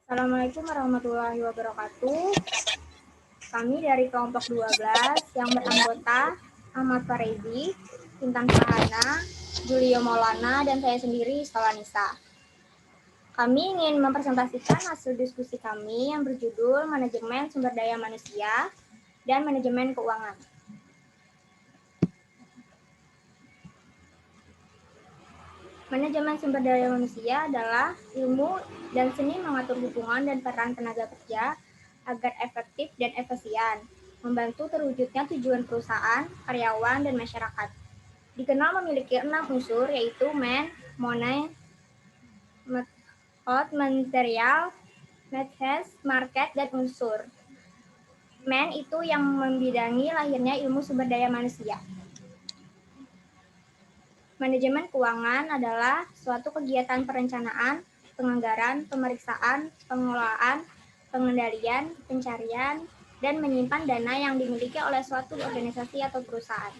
Assalamualaikum warahmatullahi wabarakatuh. Kami dari kelompok 12 yang beranggota Ahmad Faredi, Intan Farhana, Julio Maulana, dan saya sendiri, Stalanisa. Kami ingin mempresentasikan hasil diskusi kami yang berjudul Manajemen Sumber Daya Manusia dan Manajemen Keuangan. Manajemen sumber daya manusia adalah ilmu dan seni mengatur hubungan dan peran tenaga kerja agar efektif dan efisien, membantu terwujudnya tujuan perusahaan, karyawan, dan masyarakat. Dikenal memiliki 6 unsur, yaitu man, money, method, material, methods, market, dan unsur. Man itu yang membidangi lahirnya ilmu sumber daya manusia. Manajemen keuangan adalah suatu kegiatan perencanaan, penganggaran, pemeriksaan, pengelolaan, pengendalian, pencarian, dan menyimpan dana yang dimiliki oleh suatu organisasi atau perusahaan.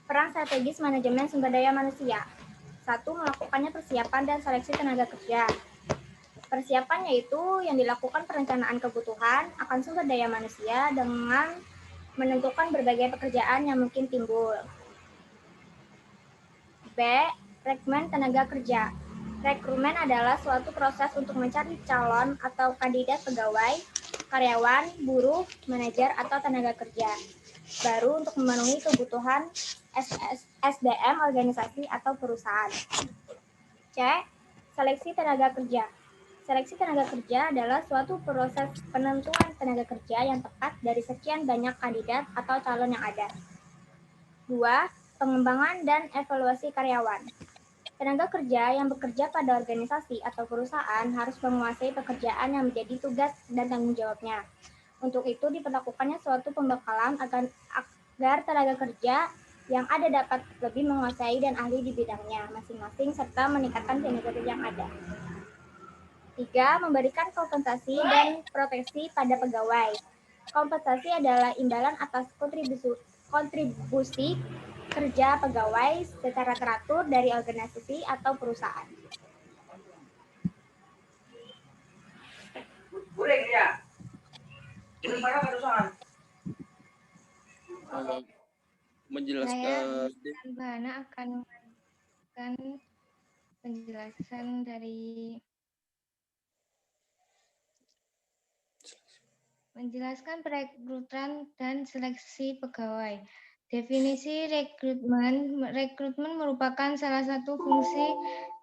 Peran strategis manajemen sumber daya manusia. 1. Melakukannya persiapan dan seleksi tenaga kerja. Persiapan yaitu yang dilakukan perencanaan kebutuhan akan sumber daya manusia dengan menentukan berbagai pekerjaan yang mungkin timbul. B. Rekrutmen tenaga kerja. Rekrutmen adalah suatu proses untuk mencari calon atau kandidat pegawai, karyawan, buruh, manajer, atau tenaga kerja baru untuk memenuhi kebutuhan SDM organisasi atau perusahaan. C. Seleksi tenaga kerja. Seleksi tenaga kerja adalah suatu proses penentuan tenaga kerja yang tepat dari sekian banyak kandidat atau calon yang ada. 2. Pengembangan dan evaluasi karyawan. Tenaga kerja yang bekerja pada organisasi atau perusahaan harus menguasai pekerjaan yang menjadi tugas dan tanggung jawabnya. Untuk itu diperlakukannya suatu pembekalan agar tenaga kerja yang ada dapat lebih menguasai dan ahli di bidangnya masing-masing serta meningkatkan kinerja yang ada. 3. Memberikan kompensasi dan proteksi pada pegawai. Kompensasi adalah imbalan atas kontribusi kerja pegawai secara teratur dari organisasi atau perusahaan. Menjelaskan Bahana akan memberikan penjelasan dari menjelaskan perekrutan dan seleksi pegawai. Definisi rekrutmen merupakan salah satu fungsi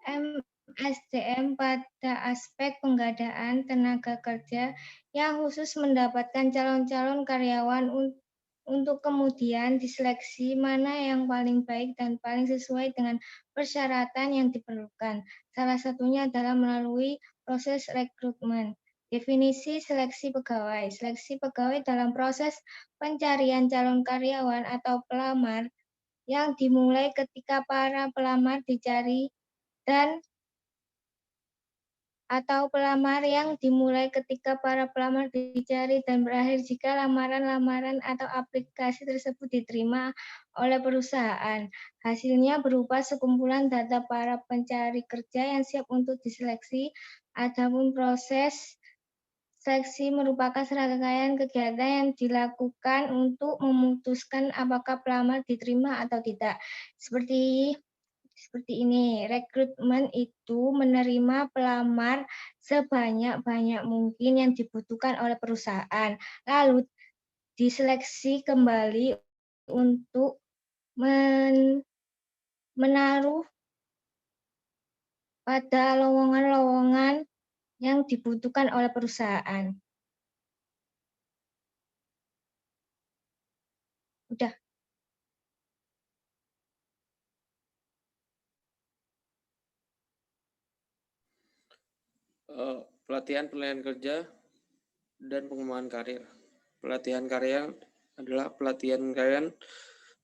MSDM pada aspek pengadaan tenaga kerja yang khusus mendapatkan calon-calon karyawan untuk kemudian diseleksi mana yang paling baik dan paling sesuai dengan persyaratan yang diperlukan. Salah satunya adalah melalui proses rekrutmen. Definisi seleksi pegawai. Seleksi pegawai dalam proses pencarian calon karyawan atau pelamar yang dimulai ketika para pelamar dicari dan atau pelamar yang dimulai ketika para pelamar dicari dan berakhir jika lamaran-lamaran atau aplikasi tersebut diterima oleh perusahaan. Hasilnya berupa sekumpulan data para pencari kerja yang siap untuk diseleksi. Adapun proses seleksi merupakan serangkaian kegiatan yang dilakukan untuk memutuskan apakah pelamar diterima atau tidak. Seperti ini, rekrutmen itu menerima pelamar sebanyak-banyak mungkin yang dibutuhkan oleh perusahaan. Lalu diseleksi kembali untuk menaruh pada lowongan-lowongan yang dibutuhkan oleh perusahaan. Udah. Pelatihan kerja dan pengembangan karir. Pelatihan karir adalah pelatihan karir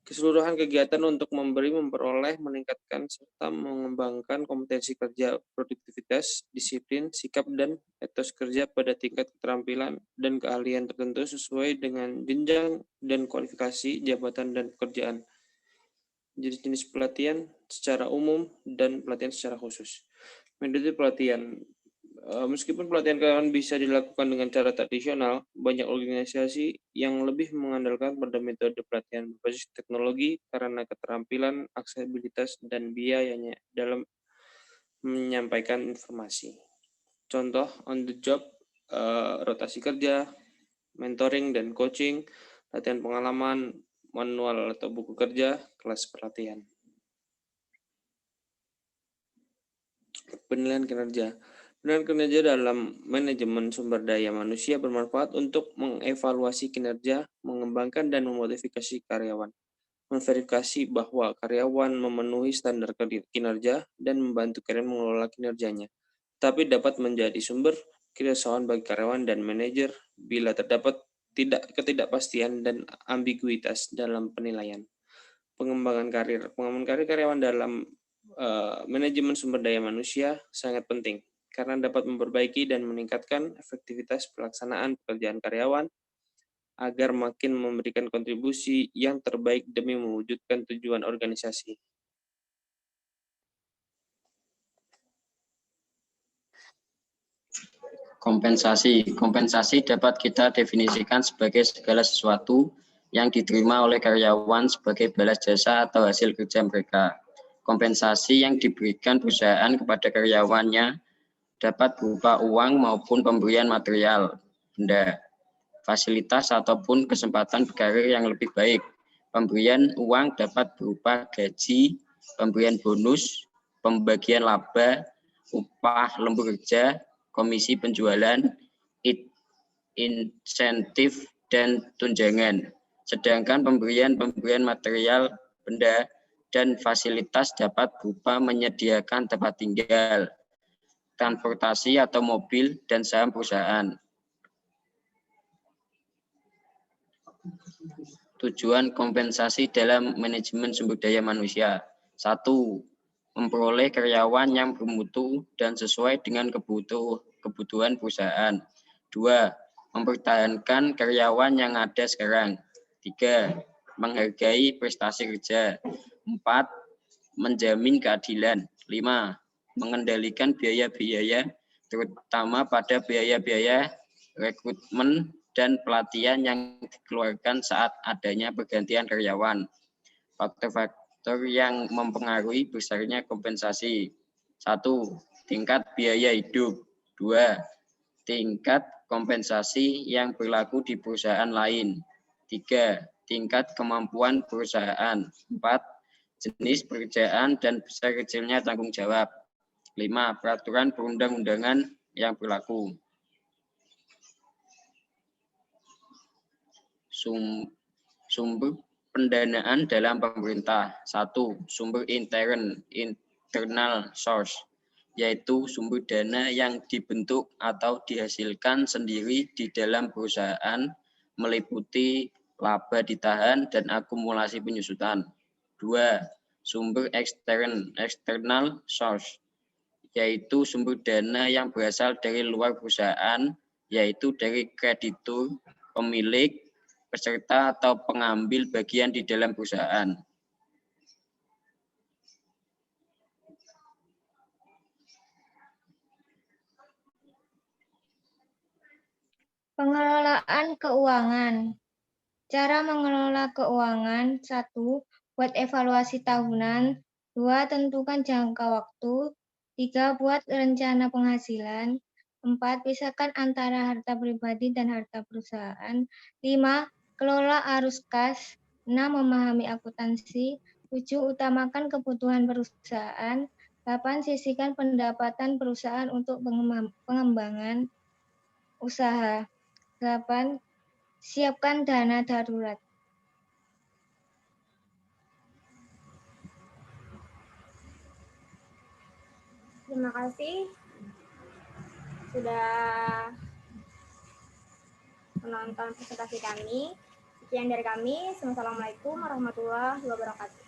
keseluruhan kegiatan untuk memperoleh, meningkatkan, serta mengembangkan kompetensi kerja, produktivitas, disiplin, sikap, dan etos kerja pada tingkat keterampilan dan keahlian tertentu sesuai dengan jenjang dan kualifikasi jabatan dan pekerjaan. Jenis-jenis pelatihan secara umum dan pelatihan secara khusus. Metode pelatihan. Meskipun pelatihan karyawan bisa dilakukan dengan cara tradisional, banyak organisasi yang lebih mengandalkan pada metode pelatihan berbasis teknologi karena keterampilan, aksesibilitas, dan biayanya dalam menyampaikan informasi. Contoh on the job, rotasi kerja, mentoring dan coaching, latihan pengalaman, manual atau buku kerja, kelas pelatihan. Penilaian kinerja. Penilaian kinerja dalam manajemen sumber daya manusia bermanfaat untuk mengevaluasi kinerja, mengembangkan dan memodifikasi karyawan, memverifikasi bahwa karyawan memenuhi standar kinerja dan membantu karyawan mengelola kinerjanya. Tapi dapat menjadi sumber keresahan bagi karyawan dan manajer bila terdapat ketidakpastian dan ambiguitas dalam penilaian. Pengembangan karir karyawan dalam manajemen sumber daya manusia sangat penting karena dapat memperbaiki dan meningkatkan efektivitas pelaksanaan pekerjaan karyawan agar makin memberikan kontribusi yang terbaik demi mewujudkan tujuan organisasi. Kompensasi dapat kita definisikan sebagai segala sesuatu yang diterima oleh karyawan sebagai balas jasa atau hasil kerja mereka. Kompensasi yang diberikan perusahaan kepada karyawannya dapat berupa uang maupun pemberian material, benda, fasilitas ataupun kesempatan berkarir yang lebih baik. Pemberian uang dapat berupa gaji, pemberian bonus, pembagian laba, upah lembur kerja, komisi penjualan, insentif, dan tunjangan. Sedangkan pemberian material, benda, dan fasilitas dapat berupa menyediakan tempat tinggal, transportasi atau mobil, dan saham perusahaan. Tujuan kompensasi dalam manajemen sumber daya manusia. 1. Memperoleh karyawan yang bermutu dan sesuai dengan kebutuhan perusahaan. 2. Mempertahankan karyawan yang ada sekarang. 3. Menghargai prestasi kerja. 4. Menjamin keadilan. 5. Mengendalikan biaya-biaya, terutama pada biaya-biaya rekrutmen dan pelatihan yang dikeluarkan saat adanya pergantian karyawan. Faktor-faktor yang mempengaruhi besarnya kompensasi. 1. Tingkat biaya hidup. 2. Tingkat kompensasi yang berlaku di perusahaan lain. 3. Tingkat kemampuan perusahaan. 4. Jenis pekerjaan dan besar kecilnya tanggung jawab. 5. Peraturan perundang-undangan yang berlaku. Sumber pendanaan dalam pemerintah. 1. Sumber internal source, yaitu sumber dana yang dibentuk atau dihasilkan sendiri di dalam perusahaan, meliputi laba ditahan dan akumulasi penyusutan. 2. Sumber external source, yaitu sumber dana yang berasal dari luar perusahaan, yaitu dari kreditur, pemilik, peserta atau pengambil bagian di dalam perusahaan. Pengelolaan keuangan. Cara mengelola keuangan. 1. Buat evaluasi tahunan. 2. Tentukan jangka waktu. 3. Buat rencana penghasilan. 4. Pisahkan antara harta pribadi dan harta perusahaan. 5. Kelola arus kas. 6. Memahami akuntansi. 7. Utamakan kebutuhan perusahaan. 8. Sisihkan pendapatan perusahaan untuk pengembangan usaha. 8. Siapkan dana darurat. Terima kasih sudah menonton presentasi kami. Sekian dari kami. Wassalamualaikum warahmatullahi wabarakatuh.